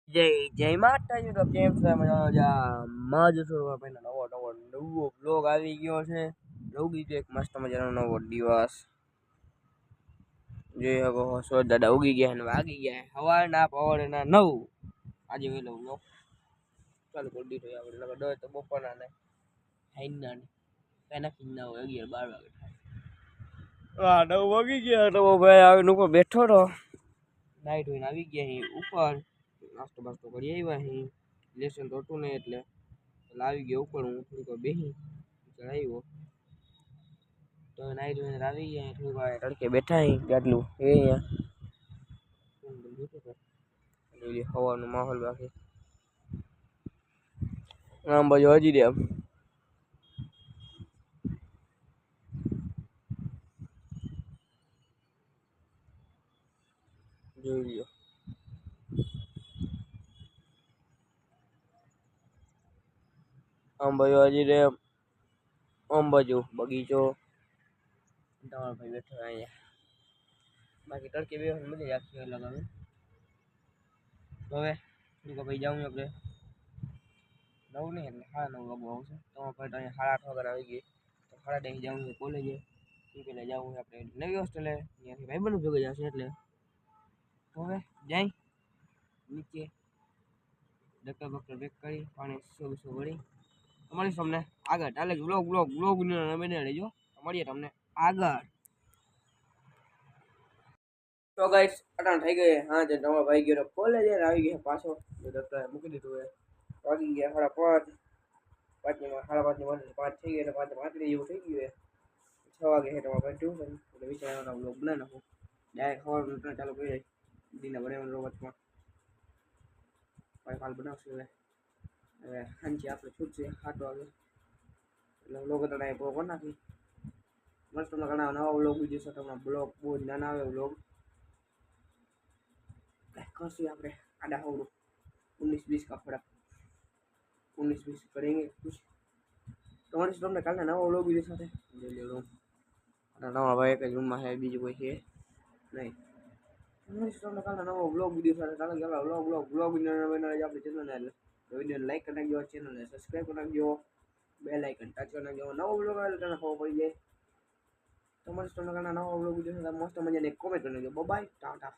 જય માતાજી. તો કેમ છે મજામાં જ છો? ભાઈ નવો બ્લોગ આવી ગયો છે. ઉગી ગયો એક મસ્ત મજાનો નવો દિવસ. જે હવે સો દાદા ઉગી ગયા ને વાગી ગયા હવાના પવળના 9. આજે વેલો બ્લોગ ચાલુ કરી દીધો આપણે. લગા દોય તો બપોરના ને હાઈના ને એના કિન્ના હોય 11-12 વાગે થાય. 9 વાગી ગયા તો ભાઈ આવીને ઉપર બેઠો તો નાઈટ હોઈને આવી ગયા અહીં ઉપર. નાસ્તો બાસ્તો કરી આવ્યા અહીં. લેસન તો હતું નહીં એટલે આવી ગયો ઉપર. હું થોડીક બેસી આવ્યો તો નાઈટ હોઈને આવી ગયા. થોડીક વાર તડકે બેઠા અહીં ગાડલું એ અહીંયા હવાનો માહોલ બાકી આમ બાજુ હજી દે આમ જોઈ લ્યો. આમ બાજુ હજી રે આમ બાજુ બગીચો તમારો ભાઈ બેઠો અહીંયા. બાકી તડકે બે મજા રાખી અલગ હવે. હવે થોડીક ભાઈ જાઉં આપણે 9 નહીં એટલે 9:30 વાગવા આવશે. તમારા ભાઈ તો અહીંયા 8:30 વાગે આવી ગઈ તો 10:30 જવું છે કોલેજે. એ પહેલાં જવું છે આપણે નવી હોસ્ટેલે. ત્યાંથી ભાઈબંધ ભેગો જશે એટલે હવે જાય નીચે ડક્ટર બક્ટર બેક કરી પાણી સો ભરી મળીશ તમને આગળ. ચાલે બ્લોગ બને રહેજો. મળીએ તમને આગળ. તો ગાઈસ અટાણ થઈ ગઈ હા જે તમારો ભાઈ ગયો કોલેજ આવી ગયા પાછો. ડોક્ટરે મૂકી દીધું હોય વાગી ગયા 5:30. 5:30 5 થઈ ગયા એટલે 5:35 જેવું થઈ ગયું. 6 વાગે છે તમારા ભાઈ ટ્યુશન એટલે વિચાર બ્લોગ બનાવી નાખું. ડાયરેક્ટ ખબર ચાલુ કરી જાય દીના બનાવવાનો રોબોટમાં ભાઈ કાલ બનાવશું. હવે સાંજે આપણે છૂટશે 7 વાગે એટલે બ્લોગ તો ડાયરેક્ટ પૂરો કરી નાખી. મસ્ત ઘણા નવા બ્લોગ બીજું છે. તમારા બ્લોગ બહુ જ નાના આવે બ્લોગ करसी આપણે આડા હોડું 19-20 का फर्क 19-20 करेंगे कुछ. તમારે તમને કાલના નવા વ્લોગ વિડિયો સાથે જોઈ લો. અને નવા ભાઈ એક જ રૂમમાં છે બીજું કોઈ છે નહીં. તમારે તમને કાલના નવા વ્લોગ વિડિયો સાથે કાલે ગયેલા વ્લોગ વિડિયો આપણી ચેનલને વિડિયોને લાઈક કરી નાખજો. ચેનલને સબસ્ક્રાઇબ કરી નાખજો. બેલ આઇકન ટચ કરી નાખજો. નવો વ્લોગ આવે તો તમને ખબર પડી જાય. તમારે તમને કાલના નવા વ્લોગ વિડિયો સાથે મસ્ત મજાની કોમેન્ટ કરી નાખજો. બાય ટાટા.